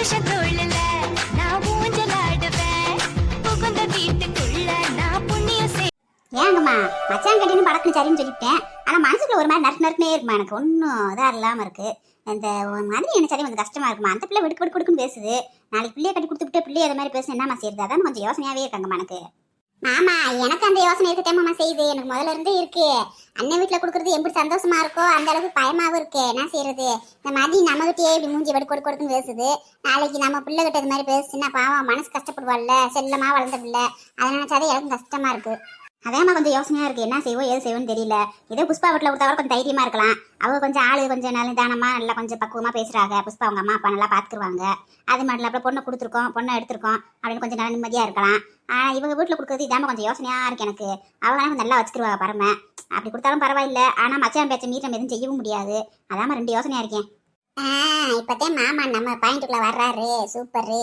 புருஷன் தோழல நான் ஊஞ்சலாடுவேன் புகுந்த வீட்டுக்குள்ள நான் புண்ணியம் ஏங்கம்மா மச்சான் கட்டின்னு படக்குன்னு சரின்னு சொல்லிவிட்டேன். ஆனால் மனசுக்குள்ள ஒரு மாதிரி நறுக்குனே இருக்குமா, எனக்கு ஒன்றும் இதாக இல்லாமல் இருக்குது. இந்த மாதிரி எனக்கு சரி வந்து கஷ்டமாக இருக்குமா. அந்த பிள்ளை விடுக்கு விடுக்குன்னு பேசுது. நாளைக்கு பிள்ளையை கட்டி கொடுத்துட்டு பிள்ளையை அது மாதிரி பேசணும் என்னம்மா செய்யுது, அதான் கொஞ்சம் யோசனையாகவே இருக்காங்கம்மா எனக்கு. மாமா எனக்கு அந்த யோசனை இருக்கட்டேம்மா செய்யுது, எனக்கு முதல்ல இருந்தே இருக்கு. அண்ணன் வீட்டில் கொடுக்குறது எப்படி சந்தோஷமா இருக்கோ அந்த அளவுக்கு பயமாகவும் இருக்கு. என்ன செய்யறது, இந்த மாதிரி நம்மகிட்டயே இப்படி மூஞ்சி கொடுக்குன்னு பேசுது. நாளைக்கு நம்ம பிள்ளை கிட்ட இது மாதிரி பேசுச்சுன்னா பாவம் மனசு கஷ்டப்படுவாள்ல, செல்லமாக வளர்ந்த பிள்ளை. அதை நினைச்சாதே எனக்கும் கஷ்டமா இருக்கு. அதாம்மா கொஞ்சம் யோசனையா இருக்கு, என்ன செய்வோம் ஏது செய்வோம்னு தெரியல. இதே புஷ்பா வீட்டில் கொடுத்தா கொஞ்சம் தைரியமா இருக்கலாம். அவங்க கொஞ்சம் ஆளு கொஞ்சம் நிதானமா நல்லா கொஞ்சம் பக்குவமா பேசுறாங்க. புஷ்பா அவங்க அம்மா அப்பா நல்லா பாத்துக்குவாங்க. அது மாதிரி அப்போ பொண்ணை கொடுத்துருக்கோம் பொண்ணை எடுத்திருக்கோம் அப்படின்னு கொஞ்சம் நல்ல நிம்மதியா இருக்கலாம். ஆனா இவங்க வீட்டில் கொடுக்குறது இதாம கொஞ்சம் யோசனையா இருக்கு எனக்கு. அவங்க நல்லா வச்சுக்கிடுவாங்க பரம, அப்படி கொடுத்தாலும் பரவாயில்ல. ஆனா மச்சான் பேச்ச மீறி நம்ம எதுவும் செய்யவும் முடியாது. அதாம ரெண்டு யோசனையா இருக்கேன். இப்பதான் மாமா நம்ம பாயிண்ட்டுக்குள்ள வர்றாரு, சூப்பரு.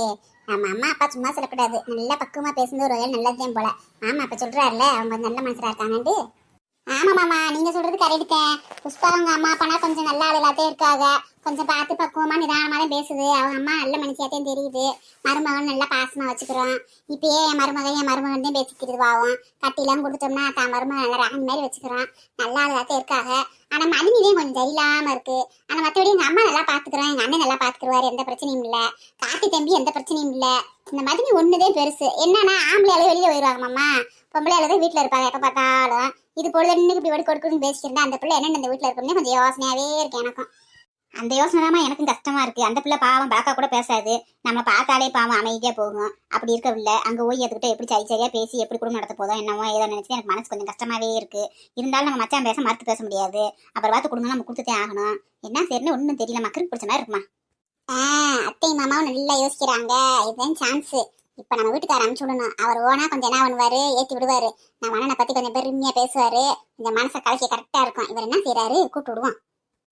நம்ம அம்மா அப்பா சும்மா சொல்லக்கூடாது, நல்லா பக்குவமா பேசுறது ஒரு வகையில் நல்லதுதான் போல. மாமா அப்ப சொல்றாருல அவங்க நல்ல மனசா இருக்காங்கன்னு. ஆமா மாமா நீங்க சொல்றது கரெக்ட் தான். புஷ்பா அவங்க அம்மா அப்பானா கொஞ்சம் நல்ல ஆளுலாத்தே இருக்காங்க. கொஞ்சம் பார்த்து பக்குவமா நிதானமா தான் பேசுது. அவங்க அம்மா நல்ல மனுஷியாத்தையும் தெரியுது. மருமகன் நல்லா பாசமா வச்சுக்கிறோம். இப்பயே என் மருமகன் தான் பேசிக்கிறது பாவம். கட்டிலாம் கொடுத்தோம்னா தான் மருமகன் நல்லா ராணி மாதிரி வச்சுக்கிறோம். நல்ல ஆளுலாத்தே இருக்காங்க. ஆனா மதினிலே கொஞ்சம் சரியில்லாம இருக்கு. ஆனா மற்றபடி எங்க அம்மா நல்லா பாத்துக்கிறோம், எங்க அண்ணன் நல்லா பாத்துக்குவாரு, எந்த பிரச்சனையும் இல்ல. காட்டி தம்பி எந்த பிரச்சனையும் இல்ல. இந்த மதினி ஒண்ணுதே பெருசு. என்னன்னா ஆம்பளையாலே வெளியே போயிடுவாங்க மாமா, பொம்பளையாலதான் வீட்டுல இருப்பாங்க எப்ப பார்த்தாலும். இது பொழுது இன்னைக்கு இப்படி வடி கொடுக்குன்னு பேசிக்கிறேன். அந்த பிள்ளை என்ன இந்த வீட்டுல இருக்குன்னு கொஞ்சம் யோசனையாவே இருக்கு எனக்கும். அந்த யோசனை தான் எனக்கும் கஷ்டமா இருக்கு. அந்த பிள்ளை பாவம் பாக்கா கூட பேசாது, நம்ம பார்த்தாலே பாவம் அமைதியா போகும். அப்படி இருக்கவில்லை, அங்க போய் அதுக்கிட்ட எப்படி சரியா பேசி எப்படி குடும்பம் நடத்த போதும் என்னமோ ஏதோ நினைச்சு எனக்கு மனசு கொஞ்சம் கஷ்டமாவே இருக்கு. இருந்தாலும் நம்ம மச்சான் பேச மறுத்து பேச முடியாது. அப்புறம் பார்த்து குடும்பம் நம்ம கொடுத்துட்டே ஆகணும். என்ன சரின்னு ஒன்றும் தெரியல, மக்களுக்கு பிடிச்ச மாதிரி இருக்குமா. அத்தை மாமாவும் நல்லா யோசிக்கிறாங்க. இதுதான் சான்ஸ். இப்ப நம்ம வீட்டுக்கார அனுப்பிச்சு விடணும். அவர் ஓனா கொஞ்சம் என்ன பண்ணுவாரு, ஏற்றி விடுவாரு. நம்ம அண்ணனை பத்தி கொஞ்சம் பெருமையா பேசுவாரு. இந்த மனசை கலக்கி கரெக்டா இருக்கும். இவர் என்ன செய்யறாரு, கூப்பிட்டு விடுவோம்.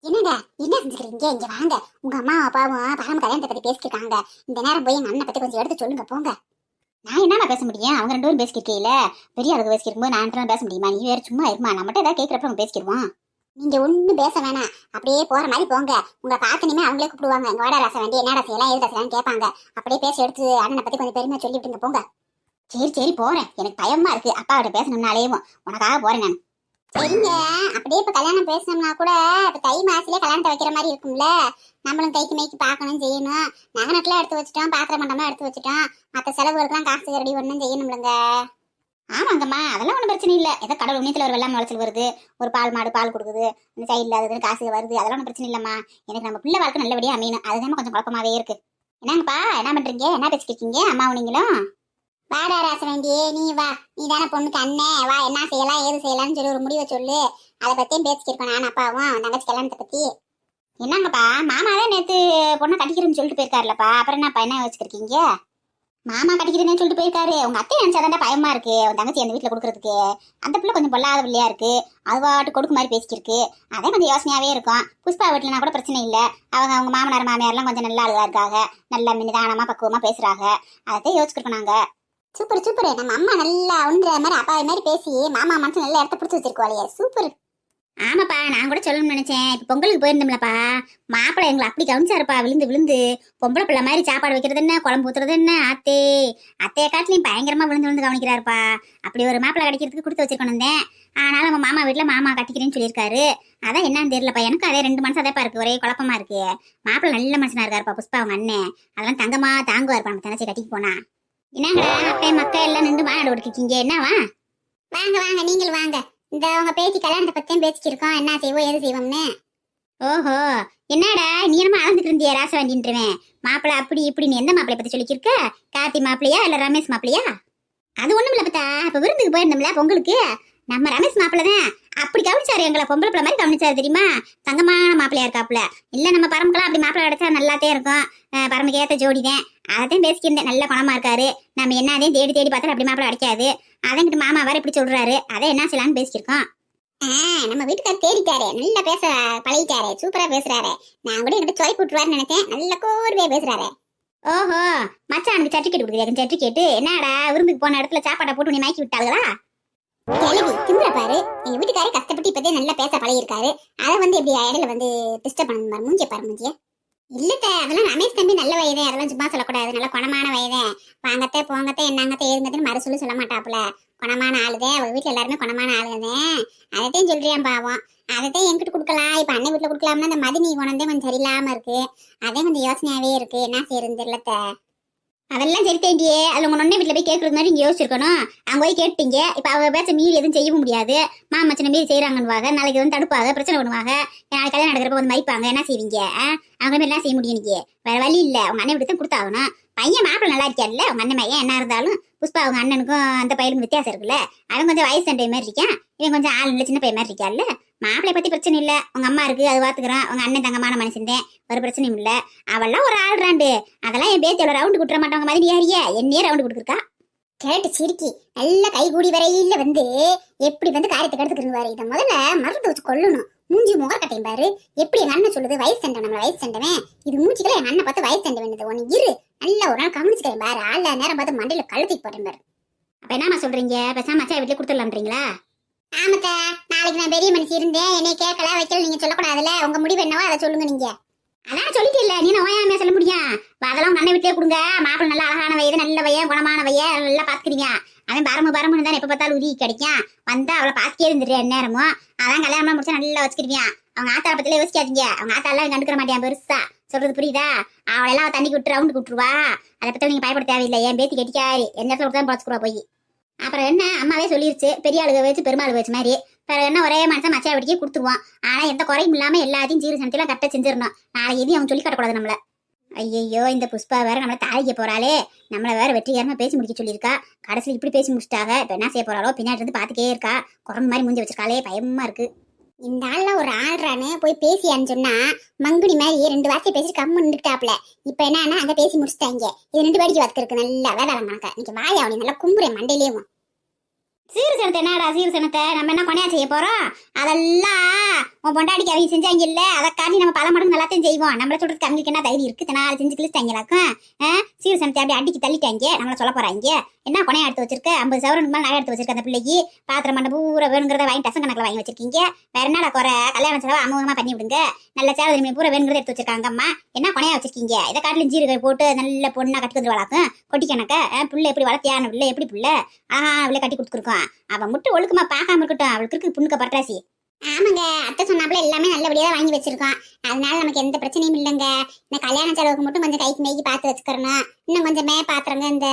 என்னங்க என்ன செஞ்சுக்கிறீங்க, இங்க வாங்க. உங்க அம்மா அப்பாவும் பரம கல்யாணத்தை பத்தி பேசிக்கிட்டாங்க. இந்த நேரம் போய் எங்க அண்ணனை பத்தி கொஞ்சம் எடுத்து சொல்லுங்க போங்க. நான் என்ன பேச முடியும், அவங்க ரெண்டு பேரும் பேசிக்கிட்டே பெரிய அளவுக்கு பேசிக்கிறோம். நான் பேச முடியுமா, நீ வேற சும்மா இருமா. நம்மகிட்ட ஏதாவது கேட்கறப்ப நம்ம பேசிக்கிடுவோம். நீங்க ஒன்னும் பேச வேணாம், அப்படியே போற மாதிரி போங்க. உங்களை பார்த்தனுமே அவங்களே கூப்பிடுவாங்க. இங்க வாடா ராச வேண்டிய என்னடா செய்யலாம் ஏது செய்யலாம் கேட்பாங்க. அப்படியே பேச எடுத்து அண்ணனை பத்தி கொஞ்சம் பெருமையா சொல்லி விட்டுங்க போங்க. சரி போறேன், எனக்கு பயமா இருக்கு. அப்பாவிட்ட பேசணும்னாலேயும் உனக்காக போறேன் நான். சரிங்க, அப்படியே இப்ப கல்யாணம் பேசணும்னா கூட இப்ப தை மாசத்துலயே கல்யாணத்தை வைக்கிற மாதிரி இருக்கும்ல. நம்மளும் கைக்கு மேய்க்கு பார்க்கணும் செய்யணும். நகை நட்டுலாம் எடுத்து வச்சுட்டோம், பாத்திர மண்டபம்லாம் எடுத்து வச்சுட்டோம். மற்ற செலவுகளுக்குலாம் காசு ரெடி பண்ணணும் செய்யணும்லங்க. ஆமாங்கம்மா அதெல்லாம் ஒன்றும் பிரச்சனை இல்லை. ஏதோ கடவுள் உண்ணியத்தில் ஒரு வெள்ளாமை வளர்ச்சி வருது, ஒரு பால் மாடு பால் கொடுக்குது, இந்த சைடில் அதுன்னு காசு வருது, அதெல்லாம் ஒன்றும் பிரச்சனை இல்லைம்மா. எனக்கு நம்ம பிள்ளை வாழ்க்கை நல்லபடியாக அமையணும், அதுதான் கொஞ்சம் குழப்பமாவே இருக்கு. என்னங்கப்பா என்ன பண்றீங்க, என்ன பேசிக்கிட்டீங்க அம்மாவும் நீங்களும்? வாடா ராச வேண்டியே, நீ வா. நீ தானே பொண்ணுக்கு அண்ணன், வா என்ன செய்யலாம் ஏது செய்யலாம்னு சொல்லி ஒரு முடிவை சொல்லு. அதை பத்தியும் பேசிக்கிருக்கோம் நான் அப்பாவும் தங்கச்சி கல்யாணத்தை பத்தி. என்னங்கப்பா மாமாவே நேற்று பொண்ணை கட்டிக்கிறேன்னு சொல்லிட்டு போயிருக்காருலப்பா, அப்புறம் என்னப்பா என்ன வச்சுருக்கீங்க? மாமா கட்டிக்கிறேன்னு சொல்லிட்டு போயிருக்காரு. உங்க அத்தை நினைச்சாதான் பயமா இருக்கு, உன் தங்கச்சி அந்த வீட்டுல கொடுக்கறதுக்கு. அந்த பிள்ளை கொஞ்சம் பொல்லாத பிள்ளையா இருக்கு, அதுவாட்டு கொடுக்கு மாதிரி பேசிக்கிருக்கு. அதே கொஞ்சம் யோசனையாவே இருக்கும். புஷ்பா வீட்டுலனா கூட பிரச்சனை இல்லை. அவங்க மாமனார் மாமியார்லாம் கொஞ்சம் நல்லா அழுகா இருக்காங்க, நல்லா நிதானமா பக்குவமா பேசுறாங்க. அதைத்தான் யோசிச்சிருக்கோம் நாங்க. சூப்பர் சூப்பர், நம்ம அம்மா நல்லா ஒன்ற மாதிரி அப்பாவை மாதிரி பேசி மாமா மனசு நல்லா இடத்த பிடிச்சி வச்சிருக்கோம். சூப்பர். ஆமாப்பா நான் கூட சொல்லணும்னு நினைச்சேன். இப்போ பொங்கலுக்கு போயிருந்தோம்லப்பா, மாப்பிள்ளை எங்களை அப்படி கவனிச்சாருப்பா. விழுந்து பொம்பளை பிள்ளை மாதிரி சாப்பாடு வைக்கிறது என்ன, குழம்பு ஊத்துறது என்ன, அத்தைய காட்டிலையும் பயங்கரமா விழுந்து கவனிக்கிறாருப்பா. அப்படி ஒரு மாப்பிள்ளை கிடைக்கிறதுக்கு கொடுத்து வச்சிருக்கணும் தான். ஆனாலும் நம்ம மாமா வீட்டுல மாமா கட்டிக்கிறேன்னு சொல்லியிருக்காரு. அதான் என்னன்னு தெரியலப்பா, எனக்கு அதே ரெண்டு மனசு அதேப்பா இருக்கு, ஒரே குழப்பமா இருக்கு. மாப்பிள்ளை நல்ல மனுஷனா இருக்காருப்பா புஷ்பா அவங்க அண்ணன். அதெல்லாம் தங்கமா தாங்குவாருப்பா நம்ம தங்கச்சி கட்டிக்கு போனா. என்னங்கடா அத்தை மக்கள் எல்லாம் நின்று மாநாடு கொடுக்கீங்க, என்னவா? வாங்க வாங்க நீங்களும் வாங்க. இந்த அவங்க பேசி கல்யாணத்தை பத்தியும் பேசிக்கிருக்கோம், என்ன செய்வோம் ஏது செய்வோம்னு. ஓஹோ என்னடா நீ என்னமா அளந்துட்டு இருந்தியா ராச வேண்டின்ட்டுருவேன். மாப்பிள்ளை அப்படி இப்படின்னு எந்த மாப்பிள்ளை பத்தி சொல்லிக்கிருக்க? கார்த்தி மாப்பிள்ளையா இல்ல ரமேஷ் மாப்பிள்ளையா? அது ஒண்ணும் இல்ல பத்தா, இப்ப விருந்துக்கு போயிருந்தோம்ல பொங்கலுக்கு, நம்ம ரமேஷ் மாப்பிள்ளை தான் அப்படி கவனிச்சாரு. எங்களை பொம்பளை பிள்ளை மாதிரி கவனிச்சாரு தெரியுமா. தங்கமான மாப்பிள்ளையா இருக்காப்புல. இல்ல நம்ம பரமக்கெல்லாம் அப்படி மாப்பிள்ளை கிடைச்சா நல்லாத்தே இருக்கும். பரமக்கு ஏத்த ஜோடிதான். அதையும் பேசிக்கிருந்தேன், நல்ல குணமா இருக்காரு. நம்ம என்னதையும் தேடி தேடி பார்த்தா அப்படி மாப்பிள்ளை கிடைக்காது. அதங்கிட்ட மாமா வேற இப்படி சொல்றாரு, அதை என்ன செய்யலான்னு பேசிக்கிருக்கோம். நம்ம வீட்டுக்கார் தேடிட்டாரு, நல்லா பேச பழகிட்டாரு, சூப்பரா பேசுறாரு. நான் கூட என்கிட்ட சொல்லி போட்டுருவாருன்னு நினைச்சேன், நல்ல கோர்வையா பேசுறாரு. ஓஹோ மச்சானுக்கு சர்டிபிகேட் கொடுக்குறியா? சர்டிபிகேட் என்னடா விருந்துக்கு போன இடத்துல சாப்பாட்டை போட்டு நீ மாக்கி விட்டாங்களா? கேள்வி திமுற பாரு. எங்க வீட்டுக்காரே கஷ்டப்பட்டு இப்பதே நல்லா பேச பழகிருக்காரு. அதை வந்து எப்படி இடையில வந்து டிஸ்டர்ப் பண்ண மூஞ்சிய பாரு மூஞ்சிய. இல்லத்த அதெல்லாம் ரமேஷ் தம்பி நல்ல வயதே, அதெல்லாம் சும்மா சொல்லக்கூடாது, நல்ல குணமான வயதே. வாங்கத்தே போங்கத்தே என்னங்கத்தே ஏதுங்கத்தேன்னு மறுசொல்லி சொல்ல மாட்டாப்புல. குணமான ஆளுதே, அவங்க வீட்டுல எல்லாருமே குணமான ஆளுதே. அதைத்தான் சொல்றியான் பாவம். அதைத்தான் என்கிட்ட கொடுக்கலாம். இப்ப அண்ணன் வீட்டுல கொடுக்கலாம்னா அந்த மதினி குணந்தே கொஞ்சம் சரியில்லாம இருக்கு. அதே கொஞ்சம் யோசனையாவே இருக்கு, என்ன செய்யறது தெரியலத்த. அதெல்லாம் சரி தேண்டியே, அதுல உங்க நொண்ணே வீட்டுல போய் கேட்கறது மாதிரி இங்க யோசிச்சிருக்கணும். அங்க போய் கேட்டீங்க, இப்ப அவங்க பேச மீறி எதுவும் செய்யவும் முடியாது. மாமச்சனை மீறி செய்யறாங்கன்னுவாங்க, நாளைக்கு வந்து தடுப்பாங்க, பிரச்சனை பண்ணுவாங்க. நாளைக்கு கல்யாணம் நடக்கிறப்ப வந்து மதிப்பாங்க, என்ன செய்வீங்க? அவங்க மாதிரி என்ன செய்ய முடியும் நீங்க? வேற வழி இல்ல, உங்க அண்ணன் வீட்டு தான் கொடுத்தாகணும். பையன் மாப்பிள்ள நல்லா இருக்கியால, உங்க அண்ணன் பையன் என்ன இருந்தாலும் புஷ்பா அவங்க அண்ணனுக்கும் அந்த பையனுக்கும் வித்தியாசம் இருக்குல்ல. அவன் கொஞ்சம் வயசு சண்டை மாதிரி இருக்கான், இவன் கொஞ்சம் ஆள் இல்ல சின்ன பையன் மாதிரி இருக்கான்ல. மாப்பிள்ளை பத்தி பிரச்சனை இல்ல, உங்க அம்மா இருக்கு அது பாத்துக்கிறான். உங்க அண்ணன் தங்கமான மனுஷன், ஒரு பிரச்சனையும் இல்ல. அவெல்லாம் ஒரு ஆள்றாண்டு, அதெல்லாம் என் பேத்தி ரவுண்டு குட்டுற மாட்டவங்க மாதிரி யாரியா என்னையே ரவுண்டு கொடுத்துருக்கா. கேட்டு சிரிக்கி நல்ல கைகூடி வரையில வந்து எப்படி வந்து காரியத்தை கெடுத்துக்கிட்டு இதை முதல்ல மருந்து வச்சு கொள்ளணும். மூஞ்சி முகக்கட்டையும் பாரு, எப்படி எங்க அண்ணன் சொல்லுது வயசு சண்டை, நம்மள வயசு சண்டவன் இது மூஞ்சிக்கல. எங்க அண்ணன் பார்த்து வயசு சண்டை வேண்டியது ஒண்ணு இரு, நல்லா ஒரு நாள் கவனிச்சுக்கிறேன் பாரு. ஆள்ல நேரம் பார்த்து மண்டையில கழுத்திக்கு போட்டேன் பாரு. அப்ப என்னமா சொல்றீங்க, பேசாம மச்சா வீட்டுல கொடுத்துடலாம்ன்றீங்களா? ஆமாத்த, நாளைக்கு நான் பெரிய மனுஷி இருந்தேன், என்னை கேட்கல வைக்கல நீங்க சொல்லக்கூடாதுல. உங்க முடிவு என்னவோ அதை சொல்லுங்க நீங்க. அதான் சொல்லிட்டு இல்ல, நீ ஓயாமையா சொல்ல முடியும். அதெல்லாம் உங்க அண்ணன் வீட்டிலே கொடுங்க. மாப்பிள்ள நல்ல அழகான வயது, நல்ல வயன், குணமான வயன், நல்லா பாத்துக்கிறீங்க. அவன் பரமுன்னு தான் எப்ப பார்த்தாலும் உதவி கிடைக்கும். வந்தா அவளை பாத்துக்கே இருந்துரு நேரமும். அதான் கல்யாணம் முடிச்சா நல்லா வச்சுக்கிருவியா. அவங்க ஆத்தாளை பத்தில யோசிக்காதீங்க, அவங்க ஆத்தாலாம் கண்டுக்கிற மாட்டேன் பெருசா. சொல்றது புரியுதா? அவளை எல்லாம் தண்ணி விட்டு ரவுண்டு விட்டுருவா. அதை பத்தி நீங்க பயப்பட தேவையில்லை. என் பேத்தி கெட்டிக்காரு, எந்த இடத்துல தான் பொழைச்சுக்குறா போய். அப்புறம் என்ன, அம்மாவே சொல்லிருச்சு, பெரிய ஆளுக வச்சு பெருமாள் வச்சு மாதிரி. பிறகு என்ன, ஒரே மனுஷன் மச்சா வெடிக்கே கொடுத்துருவான். ஆனா எந்த குறையும் இல்லாம எல்லாத்தையும் ஜீர சனத்தையும் கரெக்டா செஞ்சிடணும். நாளைக்கு எதையும் அவங்க சொல்லி கட்டக்கூடாது நம்மள. ஐயோ, இந்த புஷ்பா வேற நம்மள தாளிக்க போறாளே, நம்மள வேற வெற்றிகரமா பேசி முடிக்க சொல்லியிருக்கா. கடைசியில் இப்படி பேசி முடிச்சிட்டாங்க. இப்ப என்ன செய்ய போறாளோ, பின்னாடி இருந்து பாத்துக்கே இருக்கா. குரங்கு மாதிரி மூஞ்சி வச்சிருக்காளே, பயமா இருக்கு. இந்த ஆள்ல ஒரு ஆள்றான்னு போய் பேசியான்னு சொன்னா மங்குடி மாதிரி 2 வார்த்தை பேசி கம்மு நின்றுட்டாப்ல. இப்ப என்னன்னா அங்க பேசி முடிச்சிட்டாங்க. இது 2 வேடிக்கை வாத்துக்கு நல்லா வேலை கணக்கா. இன்னைக்கு வாயா அவனை நல்லா கும்புறேன் மண்டையிலேயும். சீர்சனத்தை என்னடா சீர்சனத்தை, நம்ம என்ன கொனையா செய்ய போறோம்? அதெல்லாம் உன் பொண்டாடிக்கு அவங்க செஞ்சாங்க இல்ல, அதை காட்டி நம்ம பல மடங்கு நல்லாத்தையும் செய்வோம். நம்மள சொல்றதுக்கு அவங்களுக்கு என்ன தைரியம் இருக்கு? நாலு செஞ்சு கிழிச்சிட்டாங்களாக்கும். சீர்சனத்தை அப்படி அடிக்கி தள்ளிட்டாங்க, நம்மள சொல்ல போறாங்க. என்ன கொனையா எடுத்து வச்சிருக்க? 50 சவரனுக்கு மேல நகை எடுத்து வச்சிருக்க அந்த பிள்ளைக்கு. பாத்திரம் பண்ண பூரா வேணுங்கிறத வாங்கி டசன் கணக்கில் வாங்கி வச்சிருக்கீங்க. வேற என்னடா குறை? கல்யாண செலவு அமோகமா பண்ணி விடுங்க. நல்ல சேவை பூரா வேணுங்கிறத எடுத்து வச்சிருக்காங்க அம்மா. என்ன கொனையா வச்சிருக்கீங்க? இதை காட்டிலும் ஜீரகை போட்டு நல்ல பொண்ணா கட்டி வந்துருவாளாக்கும். கொட்டி கணக்க பிள்ளை எப்படி வளர்த்தியான பிள்ளை, எப்படி பிள்ளை அவளை கட்டி கொடுத்துருக்கோம். அவன் மட்டும் ஒழுக்கமா பார்க்காம இருக்கட்டும், அவளுக்கு இருக்கு புண்ணுக்க பட்டாசி. ஆமாங்க, அத்தை சொன்னாப்புல எல்லாமே நல்லபடியா தான் வாங்கி வச்சிருக்கோம். அதனால நமக்கு எந்த பிரச்சனையும் இல்லைங்க. இந்த கல்யாண செலவுக்கு மட்டும் கொஞ்சம் கைக்கு மேய்க்கு பார்த்து வச்சுக்கிறணும். இன்னும் கொஞ்சம் பாத்திரங்க, இந்த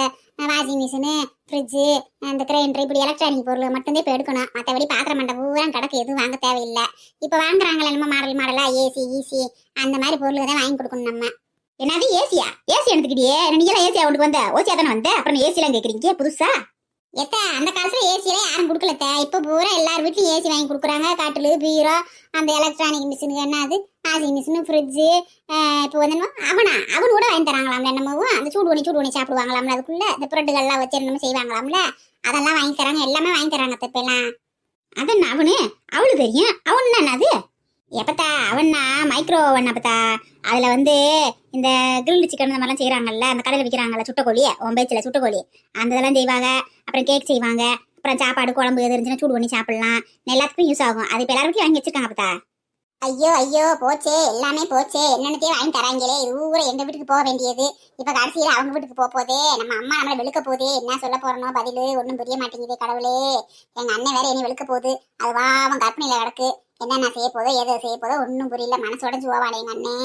வாஷிங் மிஷினு, ஃப்ரிட்ஜு, இந்த கிரைண்டர், இப்படி எலக்ட்ரானிக் பொருள் மட்டும்தான் இப்போ எடுக்கணும். மற்றபடி பாத்திரம் மண்டை பூரா கிடக்கு, எதுவும் வாங்க தேவையில்லை. இப்போ வாங்குறாங்களே நம்ம மாடலா ஏசி ஈசி அந்த மாதிரி பொருள் தான் வாங்கி கொடுக்கணும் நம்ம. என்னது ஏசியா? ஏசி எடுத்துக்கிட்டியே, நீங்களாம் ஏசியா உனக்கு வந்த ஓசியா தானே வந்த, அப்புறம் ஏசிலாம் கேட்குறீங்க புதுசா? எத்த அந்த காலத்துல ஏசியெல்லாம் யாரும் கொடுக்கலத்த. இப்போ பூரா எல்லார் வீட்லயும் ஏசி வாங்கி கொடுக்குறாங்க. காட்டுல பீரோ, அந்த எலக்ட்ரானிக் மிஷினுக்கு என்னது வாஷிங் மிஷினு, ஃப்ரிட்ஜு. இப்போ வந்து அவன் கூட வாங்கி தராங்களாம்ல. என்னமோ அந்த சூடு பண்ணி சாப்பிடுவாங்களாம்ல. அதுக்குள்ள இந்த புரட்டுகள்லாம் வச்சு என்னமோ செய்வாங்களாம்ல. அதெல்லாம் வாங்கி தராங்க, எல்லாமே வாங்கி தராங்க இப்பெல்லாம். அதென்ன அவளு தெரியும். அவன் என்னது எப்பத்தா? அவன்னா மைக்ரோ ஓவன் அப்பத்தா. அதுல வந்து இந்த கிரில்டு சிக்கன் இந்த மாதிரிலாம் செய்யறாங்கல்ல, அந்த கடையில் விற்கிறாங்கல்ல சுட்டக்கோழி, ஒம்பேச்சில் சுட்டக்கோழி அந்த இதெல்லாம் செய்வாங்க. அப்புறம் கேக் செய்வாங்க. அப்புறம் சாப்பாடு குழம்பு எது இருந்துச்சுன்னா சூடு பண்ணி சாப்பிடலாம். எல்லாத்துக்கும் யூஸ் ஆகும். அது இப்போ எல்லாருக்கும் வாங்கி வச்சிருக்காங்க அப்பத்தா. ஐயோ போச்சே, எல்லாமே போச்சே. என்னென்னத்தையும் வாங்கி தராங்களே. இது ஊரை எங்க வீட்டுக்கு போக வேண்டியது இப்ப கடைசியில அவங்க வீட்டுக்கு போதே. நம்ம அம்மா நம்மளை வெளுக்க போதே. என்ன சொல்ல போறனோ பதிலு ஒன்னும் புரிய மாட்டேங்குதே கடவுளே. எங்க அண்ணன் வேற என்னை வெளுக்க போகுது. அதுவா அவன் கற்பனையில கிடக்கு. என்ன செய்ய போதோ எதை செய்ய போதோ ஒன்னும் புரியல. மனசோட ஜுவாவானே எங்க அண்ணே.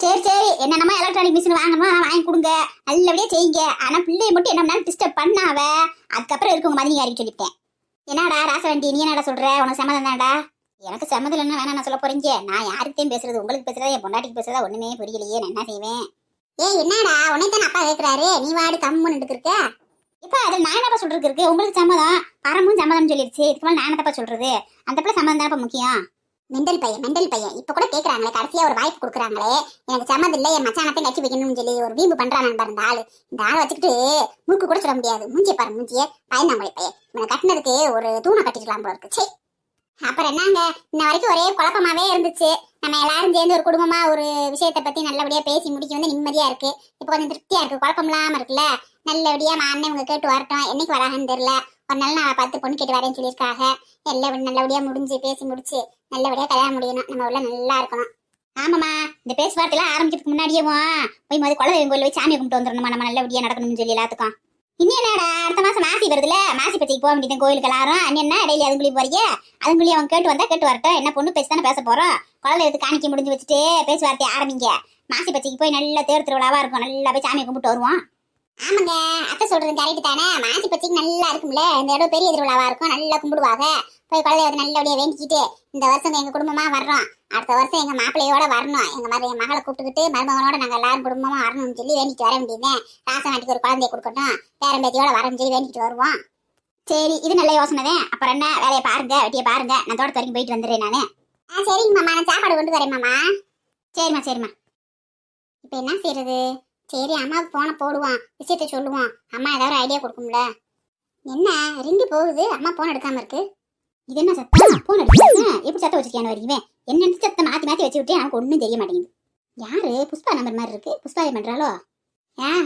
சரி என்னமா எலக்ட்ரானிக் மிஷின் வாங்கணுமா வாங்கி கொடுங்க, நல்லபடியா செய்யுங்க. ஆனா பிள்ளைய மட்டும் என்ன டிஸ்டர்ப் பண்ணாவ. அதுக்கப்புறம் இருக்குங்க மதினி யாருக்கு சொல்லிட்டேன். என்னடா ராசவண்டி, நீ என்னடா சொல்ற? உனக்கு சம்மதம் தான்டா? எனக்கு சம்மதம் என்ன வேணா நான் சொல்ல போறீங்க. நான் யாருக்கிட்டையும் பேசுறது, உங்களுக்கு பேசுறதா என் பொண்டாட்டிக்கு பேசுறதா ஒண்ணுமே புரியலையே. நான் என்ன செய்வேன்? என்னடா உன்னைத்தான் அப்பா கேட்கிறாரு, நீ வாடு கம்முன்னு இருக்க. இப்ப அது நான் என்னப்பா சொல்றதுக்கு இருக்கு? உங்களுக்கு சம்மதம், பரமும் சம்மதம் சொல்லிடுச்சு. இதுக்கு மேலே நான் என்னப்பா சொல்றது? அந்த பிள்ளை சம்மதம் தானப்பா முக்கியம். மெண்டல் பையன் இப்ப கூட கேக்குறாங்களே, கடைசியா ஒரு வாய்ப்பு கொடுக்குறாங்களே. எனக்கு சம்மதம் இல்ல, என் மச்சானத்தை கட்சி வைக்கணும்னு சொல்லி ஒரு வீம்பு பண்றானு பாரு இந்த ஆளு. இந்த ஆளை வச்சுக்கிட்டு மூக்கு கூட சொல்ல முடியாது. மூஞ்சிய பாரு மூஞ்சிய, பயந்தாமொழி பையன். இவனை கட்டினதுக்கு ஒரு தூணை கட்டிக்கலாம் போல இருக்கு. சரி அப்புறம் என்னங்க, இன்ன வரைக்கும் ஒரே குழப்பமாவே இருந்துச்சு. நம்ம எல்லாரும் சேர்ந்து ஒரு குடும்பமா ஒரு விஷயத்தை பத்தி நல்லபடியா பேசி முடிக்க வந்து நிம்மதியா இருக்கு. இப்போ கொஞ்சம் திருப்தியா இருக்கு, குழப்பம் இல்லாம இருக்குல்ல. நல்லபடியா அண்ணன் இவங்க கேட்டு வரட்டும். என்னைக்கு வராங்கன்னு தெரியல. ஒரு நாள் நான் 10 பொண்ணு கேட்டு வரேன்னு சொல்லியிருக்காங்க. எல்லாம் நல்லபடியா முடிஞ்சு பேசி முடிச்சு நல்லபடியா கல்யாணம் முடியணும். நம்ம உள்ள நல்லா இருக்கணும். ஆமாம்மா, இந்த பேச்சுவார்த்தைலாம் ஆரம்பிக்கிறதுக்கு முன்னாடியே போய் முதல் குலதெய்வம் கோயில் போய் சாமி கும்பிட்டு வந்துடணுமா, நம்ம நல்லபடியா நடக்கணும்னு சொல்லி எல்லாத்துக்கும். இன்னும் என்னடா அடுத்த மாசம் மாசி வருதுல, மாசி பச்சைக்கு போக வேண்டியது கோயிலுக்கு எல்லாரும். அண்ணன் என்ன டெய்லி அதுக்குள்ளேயும் போறீங்க? அதுக்குள்ளேயும் அவங்க கேட்டு வந்தா கேட்டு வரட்டும். என்ன பொண்ணு பேசி தானே பேச போறோம். குலதெய்வத்துக்கு காணிக்க முடிஞ்சு வச்சுட்டு பேச்சுவார்த்தையை ஆரம்பிங்க. மாசி பச்சைக்கு போய் நல்ல தேர் திருவிழாவா இருக்கும், நல்லா போய் சாமியை கும்பிட்டு வருவோம். ஆமாங்க, அத்தை சொல்றது கரெக்ட் தானே. மாசி பச்சைக்கு நல்லா இருக்கும்ல, இந்த இடம் பெரிய திருவிழாவா இருக்கும், நல்லா கும்பிடுவாங்க. போய் குலதெய்வத்தை நல்லபடியா வேண்டிக்கிட்டு இந்த வருஷம் எங்க குடும்பமா வர்றோம், அடுத்த வருஷம் எங்க மாப்பிள்ளையோட வரணும், எங்க என் மகளை கூப்பிட்டுக்கிட்டு மருமகனோட நாங்க எல்லாரும் குடும்பமா வரணும்னு சொல்லி வேண்டிட்டு வர வேண்டியது. ராசன் நாட்டுக்கு ஒரு குழந்தைய கொடுக்கட்டும், பேரம்பேத்தியோட வரணும்னு சொல்லி வேண்டிட்டு வருவோம். சரி, இது நல்ல யோசனை தான். அப்புறம் என்ன, வேலையை பாருங்க, வெட்டியை பாருங்க. நான் தோட்டத்து வரைக்கும் போயிட்டு வந்துடுறேன் நானு. சரிங்க மாமா, நான் சாப்பாடு கொண்டு வரேன் மாமா. சரிம்மா சரிம்மா. இப்ப என்ன செய்யறது? சரி, அம்மாவுக்கு போன போடுவான், விஷயத்த சொல்லுவான். அம்மா ஏதாவது ஐடியா கொடுக்கும்ல. என்ன ரிங்கு போகுது, அம்மா போன் எடுக்காம இருக்கு. இது என்ன சத்தம்? போன் எடுக்காம எப்படி சத்தம் வச்சிருக்கானு வரீங்க? என்ன சத்தம் மாத்தி மாத்தி வச்சு விட்டு எனக்கு ஒன்றும் தெரிய மாட்டேங்குது. யாரு? புஷ்பா நம்பர் மாதிரி இருக்கு. புஷ்பா பண்றாளோ?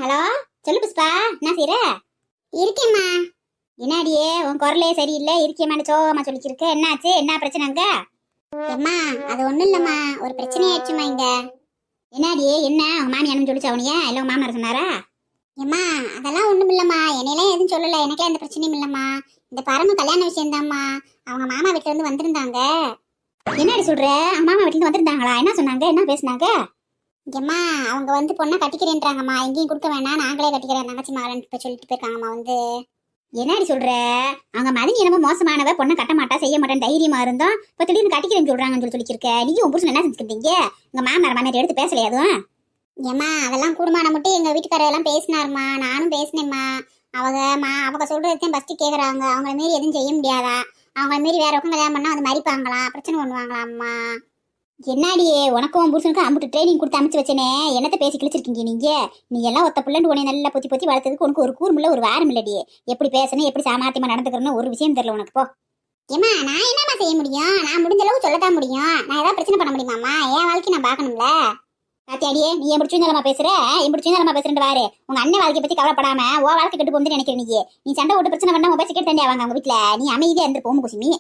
ஹலோ, சொல்லு புஷ்பா, என்ன செய்யற? இருக்கேம்மா. என்னாடியே உன் குரலே சரியில்லை, இருக்கேம்மான்னு சோகமா சொல்லிச்சிருக்க. என்னாச்சு? என்ன பிரச்சனை அங்க? அம்மா, அது ஒண்ணும் இல்லம்மா, ஒரு பிரச்சனை ஆயிடுச்சுமா இங்க. என்னாடியே, என்ன உன் மாமியானு சொல்லிச்சா அவனியா, இல்லை உன் மாமனார் சொன்னாரா? ஏம்மா, அதெல்லாம் ஒண்ணும் இல்லம்மா, என்னையெல்லாம் எதுவும் சொல்லல, எனக்கே அந்த பிரச்சனையும் இல்லம்மா. இந்த பரம கல்யாண விஷயம் தான்மா. அவங்க மாமா வீட்டுல இருந்து வந்திருந்தாங்க. என்னடி சொல்ற? அவங்க மாமா வீட்டுல இருந்து வந்திருந்தாங்களா? என்ன சொன்னாங்க, என்ன பேசினாங்க? ஏம்மா, அவங்க வந்து பொண்ணை கட்டிக்கிறேன்றாங்கம்மா, எங்கேயும் கொடுக்க வேணாம், நாங்களே கட்டிக்கிறேன் தங்கச்சி மகன் இப்ப சொல்லிட்டு போயிருக்காங்கம்மா. வந்து என்னடி சொல்ற? அவங்க மதினி என்னமோ மோசமானவ, பொண்ணை கட்ட மாட்டா, செய்ய மாட்டேன் தைரியமா இருந்தோம், இப்ப திடீர்னு கட்டிக்கிறேன்னு சொல்றாங்கன்னு சொல்லிச்சிருக்க. நீங்க உன் புருஷன் என்ன செஞ்சுக்கிட்டீங்க? உங்க மாமனார் மாமியார் எடுத்து பேசலையா அதுவும்? ஏம்மா, அதெல்லாம் கூடுமான மட்டும் எங்க வீட்டுக்காரெல்லாம் பேசினாருமா, நானும் பேசினேம்மா. அவங்க சொல்றதுதான் ஃபர்ஸ்ட் கேக்குறாங்க. அவங்கள மீறி எதுவும் செய்ய முடியாதா, அவங்கள மீறி வேற பக்கம் கல்யாணம் பண்ணா வந்து மறிப்பாங்களாம், பிரச்சனை பண்ணுவாங்களா அம்மா. என்னாடியே, உனக்கும் புருஷனுக்கு அம்புட்டு ட்ரைனிங் கொடுத்து அமைச்சு வச்சனே, என்னத்தை பேசி கிழிச்சிருக்கீங்க நீங்க? நீ எல்லாம் ஒத்த பிள்ளைன்னு உன்னை நல்லா பொத்தி பொத்தி வளர்த்ததுக்கு உனக்கு ஒரு கூர்மில்ல, ஒரு வாரம் இல்லடி. எப்படி பேசணும், எப்படி சாமாத்தியமா நடந்துக்கிறன்னு ஒரு விஷயம் தெரியல உனக்கு. போ ஏமா, நான் என்னம்மா செய்ய முடியும்? நான் முடிஞ்ச அளவு சொல்லத்தான் முடியும். நான் ஏதாவது பிரச்சனை பண்ண முடியுமாம்மா? என் வாழ்க்கை நான் பார்க்கணும்ல. காத்தியாடியே, நீ எப்படி சுயநலமா பேசுற, எப்படி சுயநலமா பேசுறேன் வாரு. உங்க அண்ணன் வாழ்க்கையை பத்தி கவலைப்படாம ஓ வாழ்க்கை கெட்டு போகுதுன்னு நினைக்கிறேன். நீ சண்டை ஓட்டு பிரச்சனை பண்ணா உன் பேச கேட்டு தண்டி அவங்க வீட்டுல. நீ அமைதியா இருந்து போகும் குசுமி.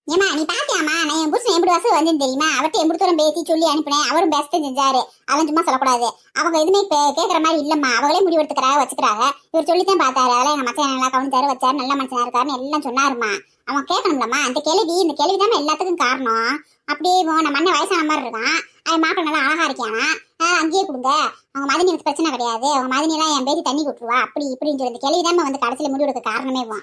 ஏமா, நீ பாத்தியாமா நான் என் புருஷன் எப்படி வசதி வந்து தெரியுமா? அவர்கிட்ட எப்படி தூரம் பேசி சொல்லி அனுப்பினேன், அவரும் பேசத்தான் செஞ்சாரு. அவன் சும்மா சொல்லக்கூடாது, அவங்க எதுவுமே கேட்கற மாதிரி இல்லம்மா, அவங்களே முடிவெடுத்துக்கிறாங்க, வச்சுக்கிறாங்க. இவர் சொல்லித்தான் பார்த்தாரு, அதெல்லாம் எங்க மச்சன் நல்லா கவனிச்சாரு, வச்சாரு, நல்ல மனுஷனா இருக்காருன்னு எல்லாம் சொன்னாருமா. அவன் கேட்கணும்லம்மா, இந்த கேள்விதாம எல்லாத்துக்கும் காரணம். அப்படியே நம்ம அண்ணன் வயசான மாதிரி இருக்கான், அவன் மாப்பிள்ள நல்லா அழகா இருக்கானா, அங்கேயே கொடுங்க, அவங்க மதினி பிரச்சனை கிடையாது, அவங்க மதினி எல்லாம் என் பேசி தண்ணி கொடுத்துருவா, அப்படி இப்படின்னு சொல்லி இந்த கேள்விதாம வந்து கடைசியில முடிவெடுக்க காரணமே வா.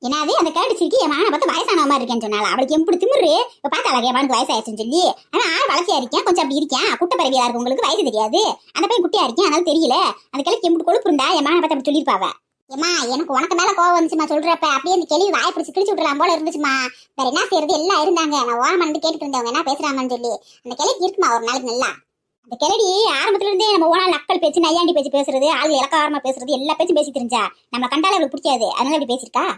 ஏன்னாவே அந்த கேட்டுச்சிருக்கு என் மகனை பார்த்து வயசான மாதிரி இருக்கேன்னு சொன்னால, அவளுக்கு எப்படி திமுரு இப்ப பார்த்தா என் மகனுக்கு வயசாயிடுச்சுன்னு சொல்லி. ஆனா ஆள் வளர்ச்சியா இருக்கேன், கொஞ்சம் அப்படி இருக்கேன், குட்டை பரவியா இருக்கு, உங்களுக்கு வயசு தெரியாது. அந்த பையன் குட்டியா இருக்கேன், அதனால தெரியல. அந்த கிளக்கு எப்படி கொழுப்பு இருந்தா என் மகனை பார்த்து அப்படி சொல்லியிருப்பாவ. ஏமா, எனக்கு உனக்கு மேல கோவம் வந்துச்சுமா சொல்றப்ப, அப்படியே அந்த கேள்வி வாய் பிடிச்சி கிழிச்சு விட்டுலாம் போல இருந்துச்சுமா. வேற என்ன செய்யறது, எல்லாம் இருந்தாங்க, நான் ஓரம் வந்து கேட்டுட்டு இருந்தவங்க என்ன பேசுறாங்கன்னு சொல்லி. அந்த கிளக்கு இருக்குமா ஒரு நாளைக்கு நல்லா. அந்த கிளடி ஆரம்பத்துல இருந்தே நம்ம ஓனா நக்கல் பேச்சு, நையாண்டி பேச்சு பேசுறது, ஆள் இலக்காரமா பேசுறது, எல்லா பேச்சும் பேசி தெரிஞ்சா நம்ம கண்டாலே அவளுக்கு பிடிக்காது, அதனால அப்படி பேசிருக்கா.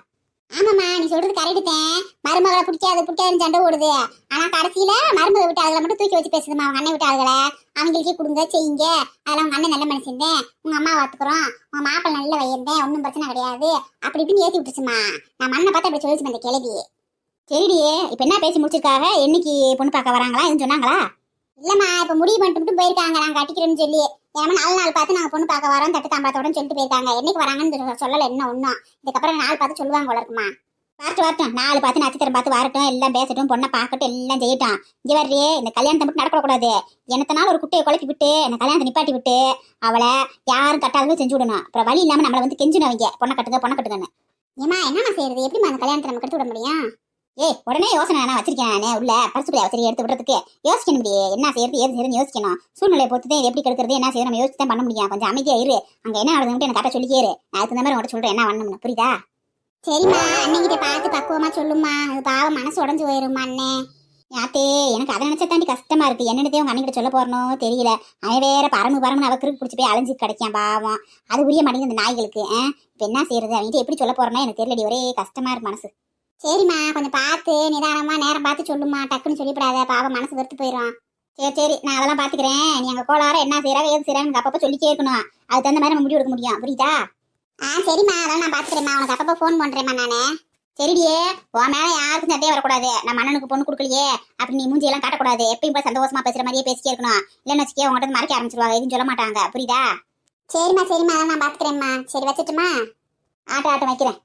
ஆமாம்மா, நீ சொல்றது கரெக்ட் தான். மருமகளை பிடிக்காதுன்னு சண்டை ஓடுது. ஆனா கடைசியில மருமகளை விட்டு அதுல மட்டும் தூக்கி வச்சு பேசுதுமா. அவங்க அண்ணன் விட்டு அதுகளை அவங்களுக்கே கொடுங்க செய்யுங்க, அதெல்லாம் உங்க அண்ணன் நல்ல மனுஷன், உங்க அம்மா பார்த்துக்கிறோம், உங்க மாப்பிள்ள நல்ல வயர்ந்தேன், ஒன்றும் பிரச்சனை கிடையாது, அப்படி இப்படின்னு ஏற்றி விட்டுச்சுமா. நான் மண்ணை பார்த்து அப்படி சொல்லிச்சு அந்த கிளவி. சரிடியே, இப்ப என்ன பேசி முடிச்சிருக்காங்க? என்னைக்கு பொண்ணு பார்க்க வராங்களா, எதுவும் சொன்னாங்களா? இல்லம்மா, இப்ப முடிவு பண்ணிட்டு போயிருக்காங்க, நாங்க கட்டிக்கிறோம்னு சொல்லி. ஏன்னா 4 நாள் பார்த்து நாங்க பொண்ணு பார்க்க வரோம், தட்டு தாம்பளத்தோட சொல்லிட்டு போயிருக்காங்க. என்னைக்கு வராங்கன்னு சொல்லல என்ன ஒன்னும். இதுக்கப்புறம் 4 பார்த்து சொல்லுவாங்க போல இருக்குமா. வரட்டும் 4 பார்த்து நட்சத்திரம் பார்த்து வரட்டும், எல்லாம் பேசட்டும், பொண்ணை பார்க்கட்டும், எல்லாம் செய்யட்டும். இங்க வர்றே, இந்த கல்யாணத்தை மட்டும் நடக்கக்கூடாது. என்னத்தனால ஒரு குட்டையை குழப்பி விட்டு இந்த கல்யாணத்தை நிப்பாட்டி விட்டு அவளை யாரும் கட்டாதவங்க செஞ்சு விடணும். அப்புறம் வழி இல்லாம நம்மளை வந்து கெஞ்சினவங்க பொண்ணை கட்டுங்கன்னு. ஏமா, என்னமா செய்யறது, எப்படிமா அந்த கல்யாணத்தை நம்ம கெடுத்து விட முடியும்? உடனே யோசனை நான் வச்சிருக்கேன், நானே உள்ள பரிசுக்குள்ள வச்சு எடுத்து விடுறதுக்கு யோசிக்கணும். முடியே என்ன செய்யறது, ஏது செய்யறது யோசிக்கணும். சூழ்நிலை பொறுத்து எப்படி கெடுக்கிறது, என்ன செய்யறது நம்ம யோசிச்சு தான் பண்ண முடியும். கொஞ்சம் அமைதியா இரு, அங்க என்ன நடந்து எனக்கு கரெக்டா சொல்லிக்கேரு. நான் அதுக்கு இந்த மாதிரி உங்கள்கிட்ட சொல்றேன் என்ன பண்ணணும்னு, புரியுதா? சரிம்மா, அன்னைக்கிட்ட பார்த்து பக்குவமா சொல்லுமா, அது பாவம் மனசு உடஞ்சு போயிருமா. அண்ணே யாத்தே, எனக்கு அதை நினைச்சா தாண்டி கஷ்டமா இருக்கு. என்னென்னதே உங்க அண்ணன் கிட்ட சொல்ல போறனோ தெரியல. அவன் வேற பரமு அவருக்கு பிடிச்சி போய் அலைஞ்சு கிடைக்கான் பாவம். அது புரிய மாட்டேங்குது இந்த நாய்களுக்கு. இப்ப என்ன செய்யறது, அவன்கிட்ட எப்படி சொல்ல போறனோ எனக்கு தெரியலடி, ஒரே கஷ்டமா இருக்கு மனசு. சரிம்மா, கொஞ்சம் பார்த்து நிதானமா நேரம் பார்த்து சொல்லுமா, டக்குன்னு சொல்லிவிடாத, பாவம் மனசு வெறுத்து போயிடும். சரி, நான் அதெல்லாம் பாத்துக்கிறேன். நீ அங்க கோளார என்ன செய்யறாங்க ஏது செய்யறாங்க அப்பப்ப சொல்லிக்கே இருக்கணும். அதுக்கு தகுந்த மாதிரி நம்ம முடிவு எடுக்க முடியும், புரியுதா? சரிம்மா, அதெல்லாம் நான் பாத்துக்கிறேம்மா. உனக்கு அப்பப்போ ஃபோன் பண்றேம்மா நானு. சரிடியே, உன் மேல யாருக்கும் சந்தேகம் வரக்கூடாது. நம்ம அண்ணனுக்கு பொண்ணு கொடுக்கலையே அப்படி நீ மூஞ்சியெல்லாம் காட்டக்கூடாது. எப்பயும் போல சந்தோஷமா பேசுற மாதிரியே பேசிட்டே இருக்கணும். இல்லைன்னு வச்சுக்கே உங்கள்கிட்ட மறைக்க ஆரம்பிச்சிருவாங்க, எதுவும் சொல்ல மாட்டாங்க. புரியுதா? சரிம்மா சரிம்மா, நான் பாத்துக்கிறேன்மா. சரி வச்சுட்டுமா? ஆட்டம் வைக்கிறேன்.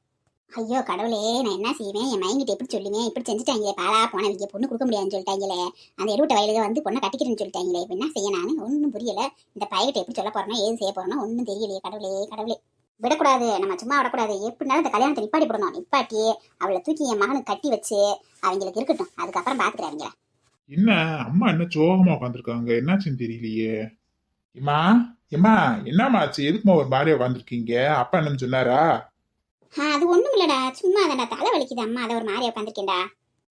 ஐயோ கடவுளே, நான் என்ன செய்வேன்? என் மைங்கிட்ட எப்படி சொல்லுவேன்? இப்படி செஞ்சுட்டாங்களே, பாலா போனவங்க பொண்ணு கொடுக்க முடியாதுன்னு சொல்லிட்டாங்களே, அந்த 70 வயலுக்கு வந்து பொண்ணை கட்டிக்கிறேன்னு சொல்லிட்டாங்களே, இப்போ என்ன செய்ய? நான் ஒன்றும் புரியல. இந்த பையகிட்ட எப்படி சொல்ல போறேன்னா, ஏது செய்ய போறேன்னா ஒன்றும் தெரியலையே. கடவுளே கடவுளே, விடக்கூடாது, நம்ம சும்மா விடக்கூடாது. எப்படினாலும் இந்த கல்யாணத்தை நிப்பாட்டி போடணும். நிப்பாட்டி அவளை தூக்கி என் மகனுக்கு கட்டி வச்சு அவங்களுக்கு இருக்கட்டும், அதுக்கப்புறம் பாத்துக்கிறாங்க. என்ன அம்மா என்ன சோகமா உட்காந்துருக்காங்க? என்னாச்சுன்னு தெரியலையே. எம்மா எம்மா, என்னம்மா ஆச்சு? எதுக்குமா ஒரு மாதிரியா உட்காந்துருக்கீங்க? அப்பா என்னன்னு சொன்னாரா? அது ஒண்ணும் இல்லடா, சும்மா அதடா, தலை வலிக்குது அம்மா, அதை ஒரு மாதிரி உட்காந்துருக்கேன்டா.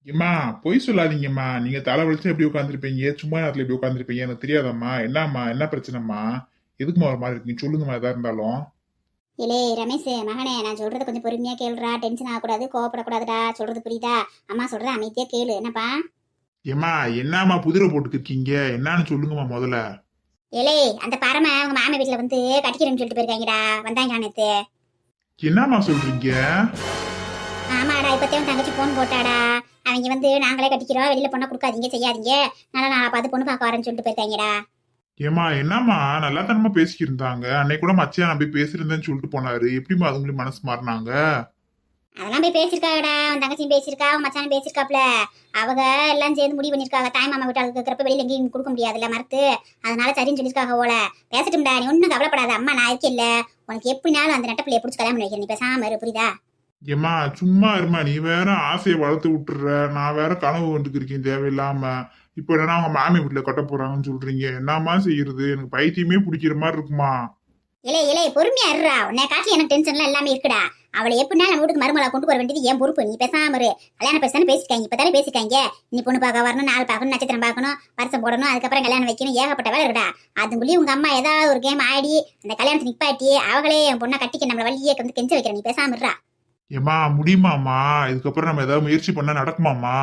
எம்மா பொய் சொல்லாதீங்கம்மா. நீங்க தலை வலிச்சு எப்படி உட்காந்துருப்பீங்க? சும்மா நேரத்துல எப்படி உட்காந்துருப்பீங்க? எனக்கு தெரியாதம்மா. என்னம்மா, என்ன பிரச்சனைம்மா? எதுக்குமா ஒரு மாதிரி இருக்கீங்க? சொல்லுங்கம்மா எதா இருந்தாலும். இலே ரமேஷ் மகனே, நான் சொல்றது கொஞ்சம் பொறுமையா கேளுடா. டென்ஷன் ஆகக்கூடாது, கோவப்படக்கூடாதுடா. சொல்றது புரியுதா? அம்மா சொல்ற அமைதியா கேளு. என்னப்பா? ஏம்மா என்னம்மா புதிரை போட்டுக்கிருக்கீங்க? என்னன்னு சொல்லுங்கம்மா முதல்ல. இலே, அந்த பரம உங்க மாமி வீட்டுல வந்து கட்டிக்கிறேன்னு சொல்லிட்டு போயிருக்காங்கடா. வந்தாங்க நேத்து. என்னம்மா சொல்றீங்க? ஆமாடா, இப்பத்தே தங்கச்சி போன் போட்டாடா. அவங்க வந்து நாங்களே கட்டிக்கிறோம், வெளியில பொண்ணை கொடுக்காதீங்க, செய்யாதீங்க, நல்லா நான் பார்த்து பொண்ணு பார்க்க வரேன்னு சொல்லிட்டு போயிருக்காங்கடா. ஏம்மா என்னம்மா, நல்லா தானமா பேசிக்கிருந்தாங்க. அன்னைக்கு கூட மச்சியா நான் போய் பேசிருந்தேன்னு சொல்லிட்டு போனாரு. எப்படிமா அதுங்களும் மனசு மாறினாங்க? அதெல்லாம் போய் பேசியிருக்காங்கடா. அவன் தங்கச்சியும் பேசியிருக்கா, அவன் மச்சானும் பேசியிருக்காப்ல. அவங்க எல்லாம் சேர்ந்து முடிவு பண்ணிருக்காங்க. தாய் மாமா வீட்டாளுக்கு இருக்கிறப்ப வெளியில எங்கேயும் கொடுக்க முடியாதுல்ல மறுத்து, அதனால சரின்னு சொல்லியிருக்காங்க போல. பேசட்டும்டா, நீ ஒன்றும் கவலைப்படாத. அம்மா நான் இருக்கே இல்ல, உனக்கு எப்படினாலும் அந்த நட்டப்பிள்ளைய பிடிச்சி கல்யாணம் பண்ணி வைக்கிறேன். நீ பேசாம இரு, புரியுதா? ஏம்மா சும்மா இருமா. நீ வேற ஆசையை வளர்த்து விட்டுற, நான் வேற கனவு வந்துருக்கேன் தேவையில்லாம. இப்போ என்னன்னா அவங்க மாமி வீட்டுல கட்ட போறாங்கன்னு சொல்றீங்க. என்னம்மா செய்யறது? எனக்கு பைத்தியமே பிடிக்கிற மாதிரி இருக்குமா. இலே பொறுமையா இருடா. உன்னை காட்டி எனக்கு டென்ஷன்லாம் எல்லாமே இருக்குடா. அவளை எப்படின்னா நம்ம வீட்டுக்கு மருமலை கொண்டு வர வேண்டியது என் பொறுப்பு. நீ பேசாம இரு. கல்யாணம் பேசானே பேசிக்காங்க, இப்பதானே பேசிக்காங்க. நீ பொண்ணு பார்க்க வரணும், நாள் பார்க்கணும், நட்சத்திரம் பார்க்கணும், வருஷம் போடணும், அதுக்கப்புறம் கல்யாணம் வைக்கணும், ஏகப்பட்ட வேலை இருக்குடா. அதுக்குள்ளேயும் உங்க அம்மா ஏதாவது ஒரு கேம் ஆடி அந்த கல்யாணத்தை நிப்பாட்டி அவங்களே என் பொண்ணை கட்டிக்க நம்மள வழியே வந்து கெஞ்ச வைக்கிறேன். நீ பேசாம இருடா. ஏம்மா முடியுமாம்மா? இதுக்கப்புறம் நம்ம ஏதாவது முயற்சி பண்ணா நடக்குமாம்மா?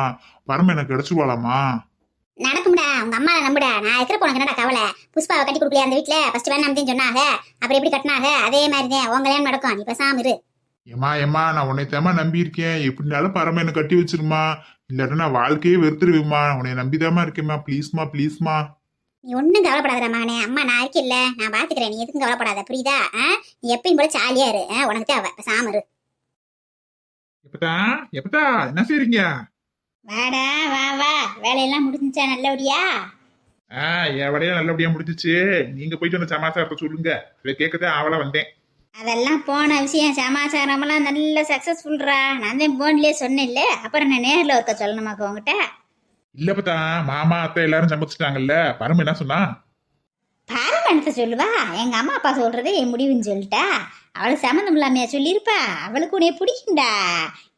பரம எனக்கு கிடைச்சுவாளாமா? நடக்கும்டா, உங்க அம்மா நம்புடா. நான் இருக்கிற உனக்கு என்னடா கவலை? புஷ்பாவை கட்டி கொடுக்கலையா அந்த வீட்டுல? ஃபர்ஸ்ட் வேணாம் சொன்னாங்க, அப்புறம் எப்படி கட்டினாங்க? அதே மாதிரிதான் உங்க கல்யாணம் நடக்கும். நீ பேசாம இரு. ஏம்மா நான் உன்னை தேமா நம்பி இருக்கேன். எப்படினாலும் பரம என்ன கட்டி வச்சிருமா. இல்லாட்டா நான் வாழ்க்கையே வெறுத்துருவேம்மா. உன்னை நம்பிதாமா இருக்கேம்மா. ப்ளீஸ்மா. நீ ஒன்னும் கவலைப்படாத மகனே. அம்மா நான் இருக்கேன்ல, நான் பாத்துக்கிறேன். நீ எதுக்கும் கவலைப்படாத, புரியுதா? நீ எப்பயும் போல ஜாலியா இரு. உனக்கு தேவை, பேசாம இரு. எப்பதா என்ன செய்றீங்க? வாடா வா, வேலையெல்லாம் முடிஞ்சுச்சா நல்லபடியா? என் வடையா நல்லபடியா முடிஞ்சிச்சு. நீங்க போயிட்டு வந்த சமாச்சாரத்தை சொல்லுங்க. இதை கேட்கதான் ஆவலா வந்தேன். அதெல்லாம் போன விஷயம், சமாச்சாரமெல்லாம் நல்ல சக்சஸ்ஃபுல்ரா. நான் தான் போன்லயே சொன்னேன்ல, அப்புறம் நான் நேர்ல ஒருக்க சொல்லணுமாக்க உங்ககிட்ட? இல்லப்பதா, மாமா அத்தை எல்லாரும் சமைச்சிட்டாங்கல்ல. பரம என்ன சொன்னா? பாரம்பரியத்தை சொல்லுவா. எங்க அம்மா அப்பா சொல்றது என் முடிவுன்னு சொல்லிட்டா. அவளுக்கு சம்மந்தம் இல்லாமையா சொல்லியிருப்பா. அவளுக்கு உன்னைய பிடிக்கும்டா.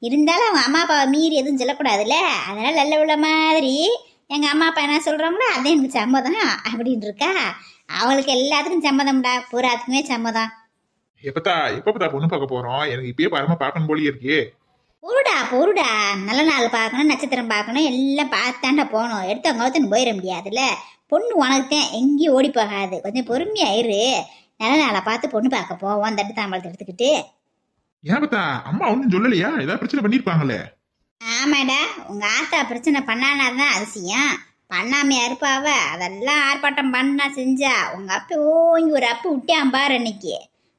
இருந்தாலும் அவங்க அம்மா அப்பாவை மீறி எதுவும் சொல்லக்கூடாதுல்ல. அதனால நல்ல உள்ள மாதிரி எங்க அம்மா அப்பா என்ன சொல்றாங்களோ அதே எனக்கு சம்மதம் அப்படின்னு இருக்கா. அவளுக்கு எல்லாத்துக்கும் சம்மதம்டா, பூராத்துக்குமே சம்மதம். எப்பப்பதா பொண்ணு பார்க்க போறோம்? எனக்கு இப்பயே பரம பார்க்கணும் போலயே இருக்கே. பொருடா நல்ல நாள் பார்க்கணும், நட்சத்திரம் பார்க்கணும், எல்லாம் பார்த்தாண்டா போகணும். எடுத்தவங்க போயிட முடியாதுல்ல. பொண்ணு உனக்குத்தான், எங்கேயும் ஓடி போகாது. கொஞ்சம் பொறுமையாயிரு. நல்ல நாளை பார்த்து பொண்ணு பார்க்க போவோம், தட்டு தாம்பளத்தை எடுத்துக்கிட்டு. ஏன் பத்தா, அம்மா ஒன்றும் சொல்லலையா? ஏதாவது பிரச்சனை பண்ணிருப்பாங்களே? ஆமாடா, உங்க ஆத்தா பிரச்சனை பண்ணானாதான் அதிசயம். பண்ணாமையா இருப்பாவ? அதெல்லாம் ஆர்ப்பாட்டம் பண்ணா செஞ்சா. உங்க அப்பா ஓங்கி ஒரு அப்பு விட்டியான் பாரு அன்னைக்கு.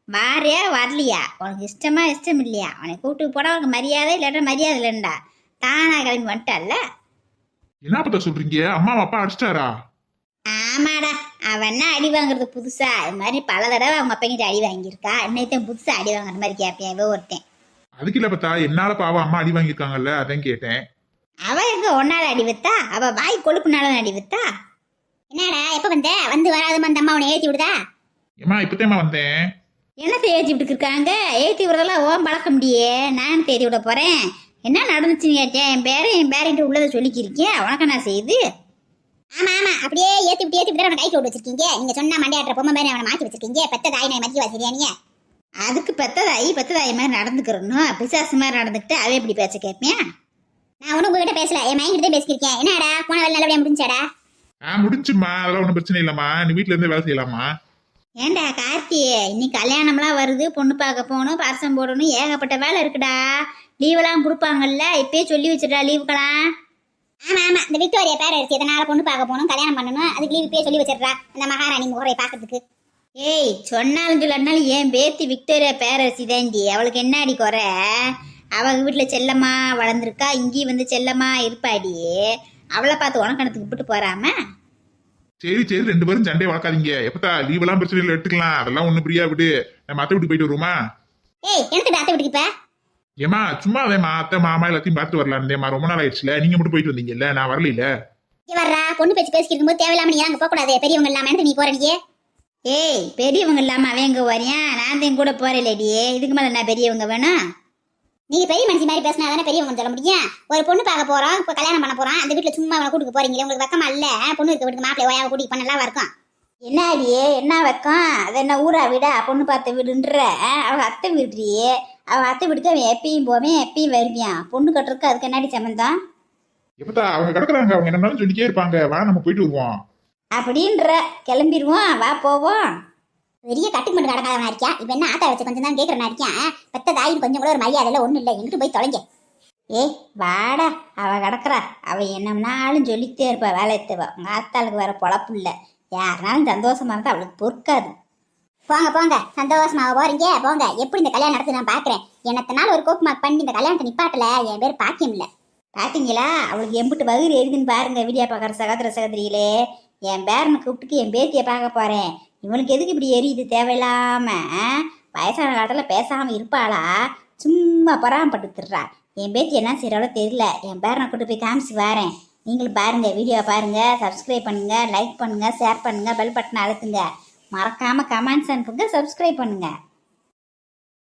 வாரியா வரலையா? உனக்கு இஷ்டம் இல்லையா? உனக்கு கூப்பிட்டு போட உனக்கு மரியாதை இல்லாட்டா மரியாதை இல்லைண்டா. தானா கிளம்பி வந்துட்டால. என்ன பத்தா சொல்றீங்க? அம்மா அப்பா அடிச்சிட்டாரா? ஆமாடா, அவன் என்ன அடி வாங்குறது புதுசா? இது மாதிரி பல தடவை அவங்க அப்பங்கிட்ட அடி வாங்கியிருக்கா. இன்னைத்தான் புதுசா அடி வாங்குற மாதிரி கேட்பேன் இவ ஒருத்தன். அதுக்கு இல்ல பத்தா, என்னால பாவம் அம்மா அடி வாங்கியிருக்காங்கல்ல, அதான் கேட்டேன். அவ எங்க ஒன்னால அடி வித்தா? அவ வாய் கொழுப்புனால அடி வித்தா. என்னடா எப்ப வந்த? வந்து வராதுமா அந்த அம்மா உன்னை ஏத்தி விடுதா? ஏமா இப்பத்தேமா வந்தேன். என்னத்தை ஏற்றி விட்டு இருக்காங்க? ஏற்றி விடுறதெல்லாம் ஓம் பழக்க முடியே. நான் தேதி விட போறேன். என்ன நடந்துச்சுன்னு கேட்டேன். என் பேரன்ட்டு உள்ளதை சொல்லிக்கிருக்கேன். உனக்கு நான் செய்யுது. ஆமா அப்படியே ஏத்தி விட்டு அவனை கைக்கு விட்டு வச்சிருக்கீங்க. நீங்க சொன்னா மண்டையாட்டுற பொம்மை மாதிரி அவனை மாற்றி வச்சிருக்கீங்க. பெத்த தாய் நான் மதிக்க வச்சிருக்கியா நீ? அதுக்கு பெத்த தாய் மாதிரி நடந்துக்கிறணும். பிசாசு மாதிரி நடந்துக்கிட்டு அவ எப்படி பேச கேட்பேன்? நான் ஒன்னும் உங்ககிட்ட பேசல, என் மைங்கிட்ட பேசியிருக்கேன். என்னடா போன வேலை நல்லபடியா முடிஞ்சாடா? முடிஞ்சுமா, அதெல்லாம் ஒன்றும் பிரச்சனை இல்லம்மா. நீ வீட்டுல இருந்து வேலை செய்யலாமா? ஏண்டா கார்த்தி, இன்னைக்கு கல்யாணம்லாம் வருது, பொண்ணு பார்க்க போகணும், பரிசம் போடணும், ஏகப்பட்ட வேலை இருக்குடா. லீவெல்லாம் கொடுப்பாங்கல்ல, இப்பயே சொல்லி வச்சிடா லீவுக்கெல்லாம். ஆமா ஆமா, இந்த விக்டோரியா பேரரசி எதனால பொண்ணு பார்க்க போகணும், கல்யாணம் பண்ணணும், அதுக்கு லீவ் இப்பயே சொல்லி வச்சிடுறா அந்த மகாராணி முகரையை பார்க்கறதுக்கு. ஏய், சொன்னாலும் சொல்லாட்டினாலும் ஏன் பேத்தி விக்டோரியா பேரரசி தாண்டி, அவளுக்கு என்னடி குறை? அவங்க வீட்டில் செல்லம்மா வளர்ந்துருக்கா, இங்கேயும் வந்து செல்லம்மா இருப்பாடி. அவளை பார்த்து உனக்கணத்துக்கு விட்டு போறாம. சரி சரி, 2 பேரும் சண்டையை வளர்க்காதீங்க. எப்பத்தா லீவ் எல்லாம் பிரச்சனை இல்லை, எடுத்துக்கலாம். அதெல்லாம் ஒண்ணு பிரியா விடு. நம்ம அத்தை வீட்டுக்கு போயிட்டு வருவோமா? ஏய், எனக்கு அத்தை வீட்டுக்கு இப்ப ஏமா சும்மா அதேமா அத்தை மாமா எல்லாத்தையும் பார்த்து வரலாம்மா. ரொம்ப நாள் ஆயிடுச்சுல, நீங்க மட்டும் போயிட்டு வந்தீங்கல்ல, நான் வரல. இங்க வர்றா, பொண்ணு பேச்சு பேசிக்கிட்டு இருக்கும்போது தேவையில்லாம நீ அங்க போக கூடாது. பெரியவங்க இல்லாம நீ போறடியே. ஏய், பெரியவங்க இல்லாம அவன் எங்க வரையான்? நான் தான் கூட போறேன்லடியே. இதுக்கு மேல என்ன பெரியவங்க வேணும்? நீங்க பெரிய மனுஷி மாதிரி பேசினா தானே பெரியவங்க சொல்ல முடியும். ஒரு பொண்ணு பார்க்க போறோம், இப்ப கல்யாணம் பண்ண போறோம், அந்த வீட்டுல சும்மா அவனை கூட்டிட்டு போறீங்களே, உங்களுக்கு வெக்கமா இல்ல? பொண்ணு இருக்க வீட்டுக்கு மாப்பிள்ளை ஓயாவை கூட்டிட்டு போனா நல்லா இருக்கும். என்ன அடியே, என்ன வைக்கம்? அது என்ன ஊரா வீடா? பொண்ணு பார்த்த வீடுன்ற அவங்க அத்தை வீட்ரியே. அவன் அத்தை வீட்டுக்கு அவன் எப்பயும் போவேன், எப்பயும் வருவியான். பொண்ணு கட்டுறதுக்கு அதுக்கு என்னடி சம்பந்தம்? எப்பத்தா அவங்க கிடக்குறாங்க, அவங்க என்னன்னாலும் சொல்லிட்டே இருப்பாங்க. வா நம்ம போயிட்டு வருவோம் அப்படின்ற. கிளம்பிடுவோம், வா போவோம். பெரிய கட்டுக்கு மட்டும் கடக்காதவனா இருக்கியா? இப்ப என்ன ஆத்தா வச்சு கொஞ்சம் தான் கேட்கறனா இருக்கியா? பெத்த தாயின் கொஞ்சம் கூட ஒரு மரியாதை இல்லை, ஒண்ணும் இல்லை. எங்கிட்டு போய் தொலைங்க. ஏய் வாடா, அவ கிடக்குறா. அவ என்னம்னாலும் சொல்லிக்கிட்டே இருப்பா, வேலை எத்துவா. உங்க ஆத்தாளுக்கு வேற பொழப்பு இல்லை. யாருனாலும் சந்தோஷமா இருந்தா அவளுக்கு பொறுக்காது. போங்க போங்க, சந்தோஷமா போறீங்க போங்க. எப்படி இந்த கல்யாணம் நடத்து நான் பாக்குறேன். என்னத்தனால ஒரு கோப்பு மார்க் பண்ணி இந்த கல்யாணத்தை நிப்பாட்டல, என் பேர் பாக்கியம் இல்ல. பாத்தீங்களா, அவளுக்கு எம்பிட்டு வகுறு எழுதுன்னு பாருங்க. வீடியோ பார்க்குற சகோதர சகோதரிகளே, என் பேரனை கூப்பிட்டுக்கு என் பேத்தியை பார்க்க போறேன். இவனுக்கு எதுக்கு இப்படி எரியுது தேவையில்லாம? வயசான காலத்தில் பேசாம இருப்பாளா? சும்மா பராமப்பட்டுறா. என் பேத்தி என்ன செய்யறாளோ தெரியல. என் பேரனை கூட்டு போய் காமிச்சு வரேன். நீங்களும் பாருங்க, வீடியோ பாருங்க, சப்ஸ்கிரைப் பண்ணுங்க, லைக் பண்ணுங்க, ஷேர் பண்ணுங்க, பெல் பட்டனை அழுத்துங்க. மறக்காம கமெண்ட்ஸ் அனுப்புங்க, சப்ஸ்கிரைப் பண்ணுங்க.